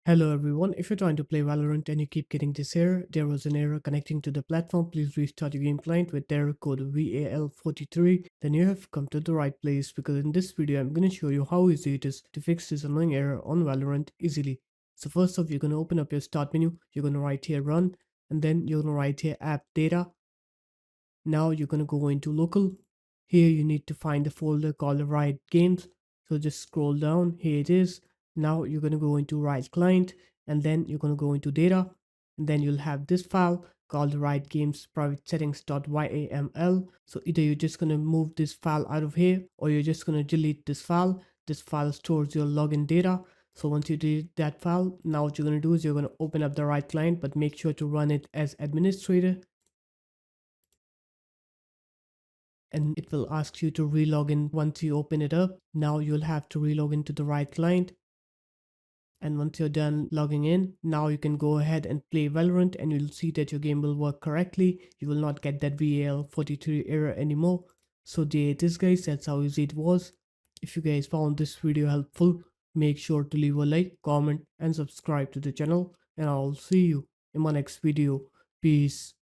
Hello everyone, if you're trying to play Valorant and you keep getting this error, there was an error connecting to the platform, please restart your game client with error code VAL43, then you have come to the right place because in this video I'm going to show you how easy it is to fix this annoying error on Valorant easily. So first off, you're going to open up your start menu, you're going to write here run, and then you're going to write here app data. Now you're going to go into local. Here you need to find the folder called Riot Games. So just scroll down. Here it is. Now you're going to go into Riot Client and then you're going to go into data. And then you'll have this file called Riot Games private settings.yaml. So either you're just going to move this file out of here or you're just going to delete this file. This file stores your login data. So once you delete that file, now what you're going to do is you're going to open up the Riot Client, but make sure to run it as administrator. And it will ask you to relog in once you open it up. Now you'll have to relog into the Riot Client. And once you're done logging in, now you can go ahead and play Valorant and you'll see that your game will work correctly. You will not get that VAL43 error anymore. So there it is guys, that's how easy it was. If you guys found this video helpful, make sure to leave a like, comment and subscribe to the channel, and I'll see you in my next video. Peace.